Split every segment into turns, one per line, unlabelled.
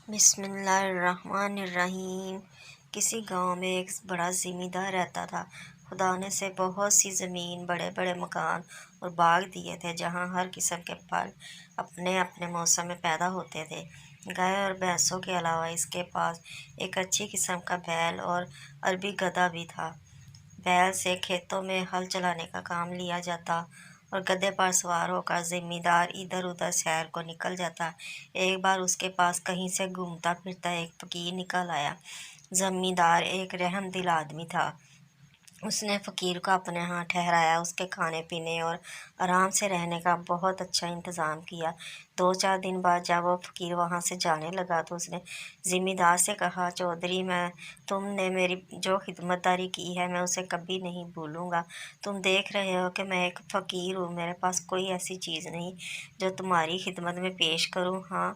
بسم اللہ الرحمن الرحیم۔ کسی گاؤں میں ایک بڑا زمیندار رہتا تھا۔ خدا نے اسے بہت سی زمین، بڑے بڑے مکان اور باغ دیے تھے، جہاں ہر قسم کے پھل اپنے اپنے موسم میں پیدا ہوتے تھے۔ گائے اور بھینسوں کے علاوہ اس کے پاس ایک اچھی قسم کا بیل اور عربی گدھا بھی تھا۔ بیل سے کھیتوں میں ہل چلانے کا کام لیا جاتا اور گدھے پر سوار ہو کر زمیندار ادھر ادھر سیر کو نکل جاتا۔ ایک بار اس کے پاس کہیں سے گھومتا پھرتا ایک فقیر نکل آیا۔ زمیندار ایک رحم دل آدمی تھا۔ اس نے فقیر کو اپنے ہاں ٹھہرایا، اس کے کھانے پینے اور آرام سے رہنے کا بہت اچھا انتظام کیا۔ 2-4 دن بعد جب وہ فقیر وہاں سے جانے لگا تو اس نے زمیندار سے کہا، چودھری، تم نے میری جو خدمت داری کی ہے میں اسے کبھی نہیں بھولوں گا۔ تم دیکھ رہے ہو کہ میں ایک فقیر ہوں، میرے پاس کوئی ایسی چیز نہیں جو تمہاری خدمت میں پیش کروں۔ ہاں،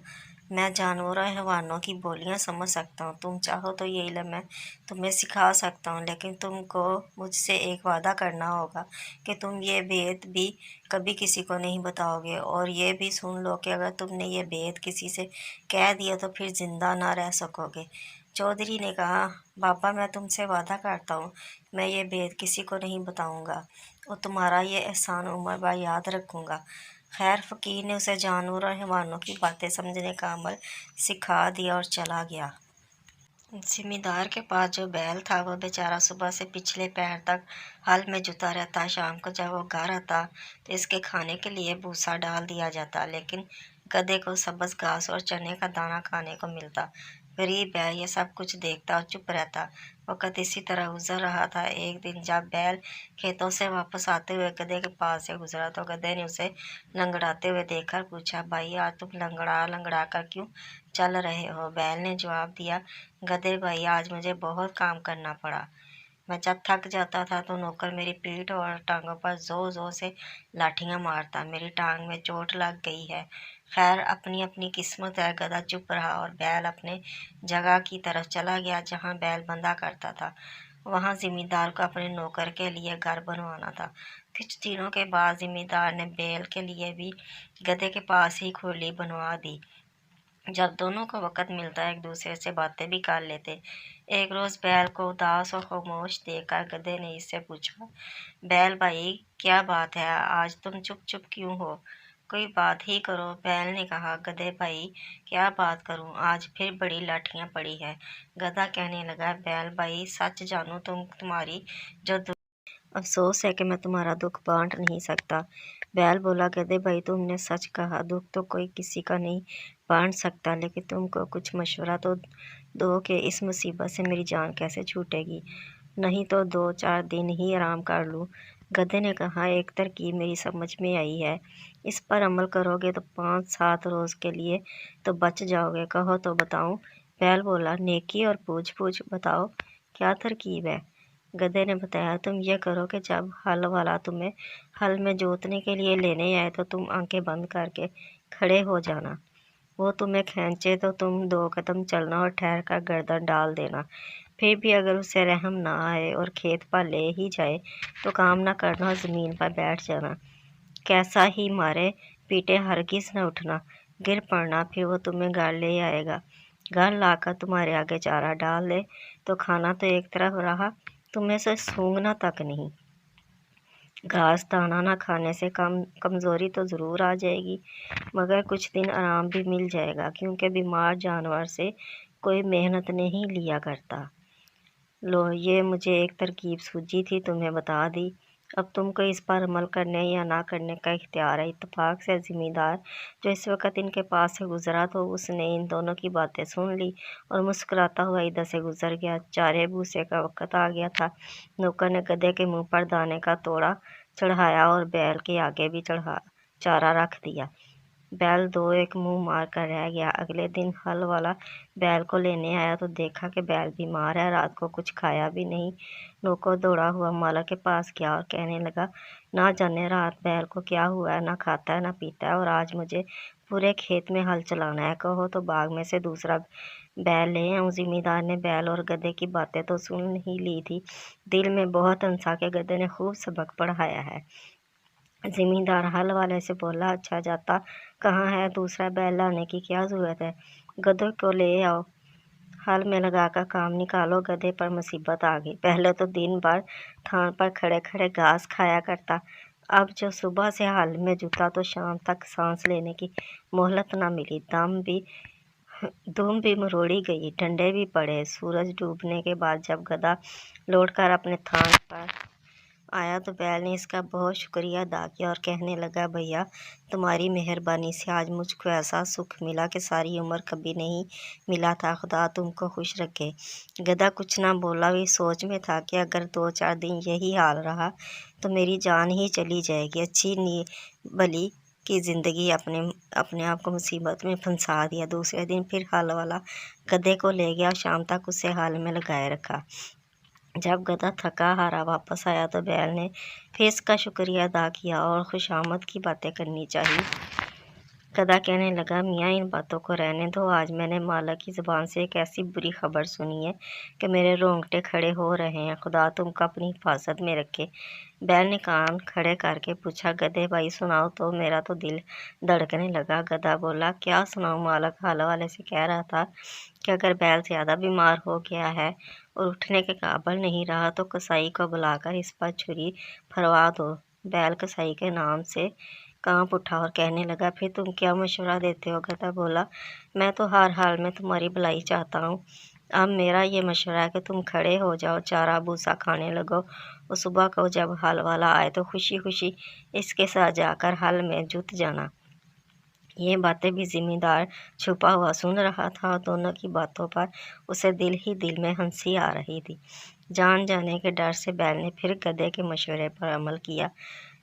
میں جانوروں اور حیوانوں کی بولیاں سمجھ سکتا ہوں۔ تم چاہو تو یہ علم میں تمہیں سکھا سکتا ہوں، لیکن تم کو مجھ سے ایک وعدہ کرنا ہوگا کہ تم یہ بھید بھی کبھی کسی کو نہیں بتاؤ گے، اور یہ بھی سن لو کہ اگر تم نے یہ بھید کسی سے کہہ دیا تو پھر زندہ نہ رہ سکو گے۔ چودھری نے کہا، بابا، میں تم سے وعدہ کرتا ہوں میں یہ بھید کسی کو نہیں بتاؤں گا اور تمہارا یہ احسان عمر بھر یاد رکھوں گا۔ خیر، فقیر نے اسے جانوروں اور حیوانوں کی باتیں سمجھنے کا عمل سکھا دیا اور چلا گیا۔ زمیندار کے پاس جو بیل تھا وہ بیچارہ صبح سے پچھلے پہر تک ہل میں جتا رہتا۔ شام کو جب وہ گھر آتا تو اس کے کھانے کے لیے بھوسا ڈال دیا جاتا، لیکن گدھے کو سبز گھاس اور چنے کا دانہ کھانے کو ملتا۔ غریب بیل یہ سب کچھ دیکھتا اور چپ رہتا۔ وقت اسی طرح گزر رہا تھا۔ ایک دن جب بیل کھیتوں سے واپس آتے ہوئے گدھے کے پاس سے گزرا تو گدھے نے اسے لنگڑاتے ہوئے دیکھ کر پوچھا، بھائی، آج تم لنگڑا لنگڑا کر کیوں چل رہے ہو؟ بیل نے جواب دیا، گدھے بھائی، آج مجھے بہت کام کرنا پڑا۔ میں جب تھک جاتا تھا تو نوکر میری پیٹھ اور ٹانگوں پر زور زور سے لاٹھیاں مارتا۔ میری ٹانگ میں چوٹ لگ گئی ہے۔ خیر، اپنی اپنی قسمت ہے۔ گدھا چپ رہا اور بیل اپنے جگہ کی طرف چلا گیا جہاں بیل بندھا کرتا تھا۔ وہاں زمیندار کو اپنے نوکر کے لیے گھر بنوانا تھا۔ کچھ دنوں کے بعد زمیندار نے بیل کے لیے بھی گدھے کے پاس ہی کھولی بنوا دی۔ جب دونوں کو وقت ملتا ایک دوسرے سے باتیں بھی کر لیتے۔ ایک روز بیل کو اداس اور خاموش دیکھ کر گدھے نے اس سے پوچھا، بیل بھائی، کیا بات ہے؟ آج تم چپ چپ کیوں ہو؟ کوئی بات ہی کرو۔ بیل نے کہا، گدھے بھائی، کیا بات کروں؟ آج پھر بڑی لاٹھیاں پڑی ہے۔ گدھا کہنے لگا، بیل بھائی، سچ جانوں تمہاری جو افسوس ہے کہ میں تمہارا دکھ بانٹ نہیں سکتا۔ بیل بولا، گدھے بھائی، تم نے سچ کہا، دکھ تو کوئی کسی کا نہیں بانٹ سکتا، لیکن تم کو کچھ مشورہ تو دو کہ اس مصیبت سے میری جان کیسے چھوٹے گی، نہیں تو 2-4 دن ہی آرام کر لوں۔ گدھے نے کہا، ایک ترکیب میری سمجھ میں آئی ہے، اس پر عمل کرو گے تو 5-7 روز کے لیے تو بچ جاؤ گے۔ کہو تو بتاؤں؟ بیل بولا، نیکی اور پوچھ پوچھ، بتاؤ کیا ترکیب ہے؟ گدھے نے بتایا، تم یہ کرو کہ جب ہل والا تمہیں ہل میں جوتنے کے لیے لینے آئے تو تم آنکھیں بند کر کے کھڑے ہو جانا۔ وہ تمہیں کھینچے تو تم 2 قدم چلنا اور ٹھہر کر گردن ڈال دینا۔ پھر بھی اگر اسے رحم نہ آئے اور کھیت پر لے ہی جائے تو کام نہ کرنا اور زمین پر بیٹھ جانا۔ کیسا ہی مارے پیٹے ہرگز نہ اٹھنا، گر پڑنا، پھر وہ تمہیں گھر لے آئے گا۔ گھر لا کر تمہارے آگے چارہ ڈال دے تو کھانا تو ایک طرف رہا، تمہیں سے سونگنا تک نہیں۔ گھاس دانہ نہ کھانے سے کمزوری تو ضرور آ جائے گی، مگر کچھ دن آرام بھی مل جائے گا، کیونکہ بیمار جانور سے کوئی محنت نہیں لیا کرتا۔ لو، یہ مجھے ایک ترکیب سوجھی تھی، تمہیں بتا دی۔ اب تم کو اس پر عمل کرنے یا نہ کرنے کا اختیار ہے۔ اتفاق سے زمیندار جو اس وقت ان کے پاس سے گزرا تو اس نے ان دونوں کی باتیں سن لی اور مسکراتا ہوا ادھر سے گزر گیا۔ چارے بھوسے کا وقت آ گیا تھا۔ نوکر نے گدھے کے منہ پر دانے کا توڑا چڑھایا اور بیل کے آگے بھی چارہ رکھ دیا۔ بیل دو ایک منہ مار کر رہ گیا۔ اگلے دن ہل والا بیل کو لینے آیا تو دیکھا کہ بیل بیمار ہے، رات کو کچھ کھایا بھی نہیں۔ نوکر دوڑا ہوا مالک کے پاس گیا اور کہنے لگا، نہ جانے رات بیل کو کیا ہوا ہے، نہ کھاتا ہے نہ پیتا ہے، اور آج مجھے پورے کھیت میں ہل چلانا ہے۔ کہو تو باغ میں سے دوسرا بیل لے آؤں۔ زمیندار نے بیل اور گدھے کی باتیں تو سن ہی لی تھی، دل میں بہت ہنسا کہ گدھے نے خوب سبق پڑھایا ہے۔ जमींदार हल वाले से बोला, अच्छा जाता कहाँ है, दूसरा बैल लाने की क्या जरूरत है, गधे को ले आओ, हल में लगाकर काम निकालो। गधे पर मुसीबत आ गई। पहले तो दिन भर थान पर खड़े खड़े घास खाया करता, अब जो सुबह से हल में जुटा तो शाम तक सांस लेने की मोहलत न मिली। धूम भी मरोड़ी गई, ठंडे भी पड़े। सूरज डूबने के बाद जब गधा लौटकर अपने थान पर आया तो बैल ने इसका बहुत शुक्रिया अदा किया और कहने लगा, भैया तुम्हारी मेहरबानी से आज मुझको ऐसा सुख मिला कि सारी उम्र कभी नहीं मिला था, खुदा तुमको खुश रखे। गधा कुछ ना बोला, भी सोच में था कि अगर 2-4 दिन यही हाल रहा तो मेरी जान ही चली जाएगी। अच्छी नी भली की ज़िंदगी अपने अपने आप को मुसीबत में फंसा दिया। दूसरे दिन फिर हल वाला गधे को ले गया, शाम तक उसे हल में लगाए रखा। जब गधा थका हारा वापस आया तो बैल ने फिर इसका शुक्रिया अदा किया और खुशामद की बातें करनी चाहिए। गधा कहने लगा, मियाँ इन बातों को रहने दो, आज मैंने मालिक की ज़ुबान से एक ऐसी बुरी खबर सुनी है कि मेरे रोंगटे खड़े हो रहे हैं, खुदा तुमको अपनी हिफाजत में रखे। बैल ने कान खड़े करके पूछा, गधे भाई सुनाओ तो, मेरा तो दिल धड़कने लगा। गधा बोला, क्या सुनाऊँ, मालिक हल वाले से कह रहा था कि अगर बैल ज़्यादा बीमार हो गया है और उठने के काबिल नहीं रहा तो कसाई को बुलाकर इस पर छुरी फरवा दो। बैल कसाई के नाम से कांप उठा और कहने लगा, फिर तुम क्या मशवरा देते हो? गधा बोला, मैं तो हर हाल में तुम्हारी भलाई चाहता हूँ। अब मेरा ये मशवरा है कि तुम खड़े हो जाओ, चारा भूसा खाने लगो और सुबह को जब हल वाला आए तो खुशी खुशी इसके साथ जाकर हल में जुट जाना। ये बातें भी जिम्मेदार छुपा हुआ सुन रहा था और दोनों की बातों पर उसे दिल ही दिल में हंसी आ रही थी। जान जाने के डर से बैल ने फिर गधे के मशवरे पर अमल किया।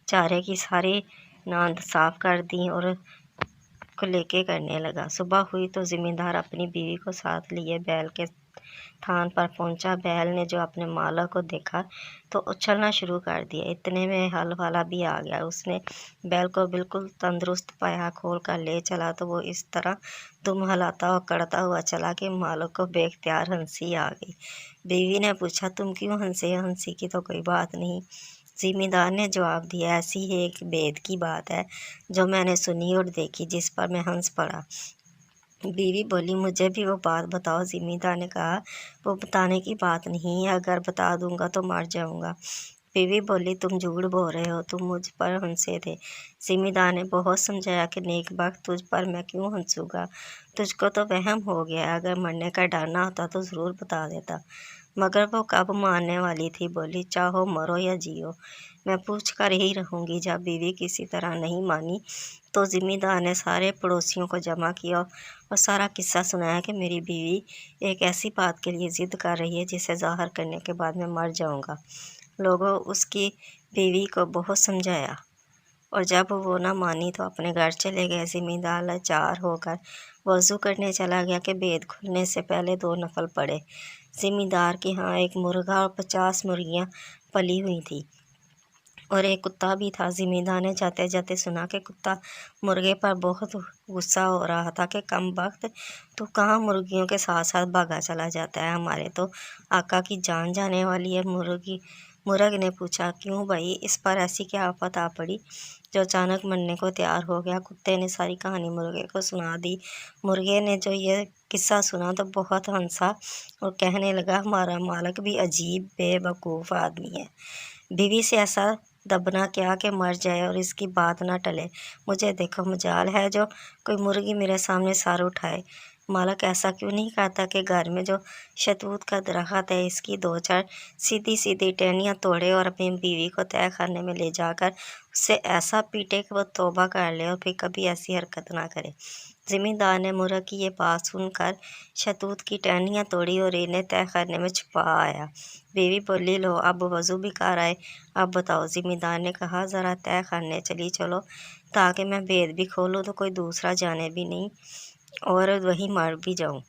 चारे की सारी नांद साफ कर दी और को लेके करने लगा। सुबह हुई तो जिम्मेदार अपनी बीवी को साथ लिए बैल के थान पर पहुंचा। बैल ने जो अपने मालिक को देखा तो उछलना शुरू कर दिया। इतने में हल वाला भी आ गया। उसने बैल को बिल्कुल तंदुरुस्त पाया खोल कर ले चला तो वो इस तरह दुम हिलाता और करता हुआ चला कि मालिक को बेख्तियार हंसी आ गई। बीवी ने पूछा, तुम क्यों हंसे? हंसी की तो कोई बात नहीं। जिम्मेदार ने जवाब दिया, ऐसी ही एक भेद की बात है जो मैंने सुनी और देखी, जिस पर मैं हंस पड़ा। बीवी बोली, मुझे भी वो बात बताओ। जिम्मेदार ने कहा, वो बताने की बात नहीं है, अगर बता दूंगा तो मर जाऊंगा। बीवी बोली, तुम झूठ बोल रहे हो, तुम मुझ पर हंसे थे। जिम्मेदार ने बहुत समझाया कि नेक वक्त तुझ पर मैं क्यों हंसूंगा, तुझको तो वहम हो गया, अगर मरने का डर ना होता तो ज़रूर बता देता। मगर वो कब मारने वाली थी? बोली, चाहो मरो या जियो, मैं पूछ कर ही रहूँगी। जब बीवी किसी तरह नहीं मानी तो जिम्मेदार ने सारे पड़ोसियों को जमा किया और सारा किस्सा सुनाया कि मेरी बीवी एक ऐसी बात के लिए ज़िद कर रही है जिसे ज़ाहिर करने के बाद मैं मर जाऊंगा। लोगों उसकी बीवी को बहुत समझाया और जब वो ना मानी तो अपने घर चले गए। जिम्मेदार लाचार होकर वज़ू करने चला गया कि भेद खुलने से पहले 2 नफल पड़े। जिम्मेदार के यहाँ एक मुर्गा और 50 मुर्गियाँ पली हुई थी और एक कुत्ता भी था। जिम्मेदार ने जाते जाते सुना कि कुत्ता मुर्गे पर बहुत गुस्सा हो रहा था कि कम वक्त तू कहाँ मुर्गियों के साथ साथ भागा चला जाता है, हमारे तो आका की जान जाने वाली है। मुर्ग ने पूछा, क्यों भाई, इस पर ऐसी क्या आफत आ पड़ी जो अचानक मरने को तैयार हो गया? कुत्ते ने सारी कहानी मुर्गे को सुना दी। मुर्गे ने जो ये किस्सा सुना तो बहुत हंसा और कहने लगा, हमारा मालिक भी अजीब बेवकूफ़ आदमी है। बीवी से ऐसा दबना क्या कि मर जाए और इसकी बात ना टले। मुझे देखो, मजाल है जो कोई मुर्गी मेरे सामने सर उठाए। मालिक ऐसा क्यों नहीं करता कि घर में जो शहतूत का दरख्त है इसकी 2-4 सीधी सीधी टहनियाँ तोड़े और अपनी बीवी को तय खाने में ले जाकर उससे ऐसा पीटे कि वो तौबा कर ले और फिर कभी ऐसी हरकत ना करे। जिम्मेदार ने मुर्ग की ये बात सुनकर शहतूत की टहनियाँ तोड़ी और इन्हें तय करने में छुपा आया। बीवी बोली, लो अब वज़ू भी कर आए, अब बताओ। जिम्मेदार ने कहा, ज़रा तय करने चली चलो ताकि मैं भेद भी खोलूँ तो कोई दूसरा जाने भी नहीं और वहीं मर भी जाऊँ।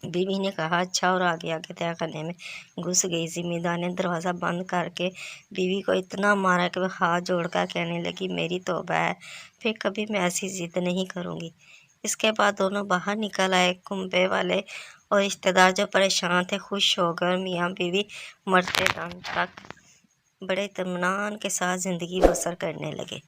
बीवी ने कहा, अच्छा, और आगे आगे तय करने में घुस गई। जिम्मेदार ने दरवाज़ा बंद करके बीवी को इतना मारा कि वह हाथ जोड़कर कहने लगी, मेरी तौबा है, फिर कभी मैं ऐसी ज़िद नहीं करूँगी। इसके बाद दोनों बाहर निकल आए। कुंबे वाले और रिश्तेदार जो परेशान थे खुश हो गए और मियाँ बीवी मरते दम तक بڑے اطمینان کے ساتھ زندگی بسر کرنے لگے۔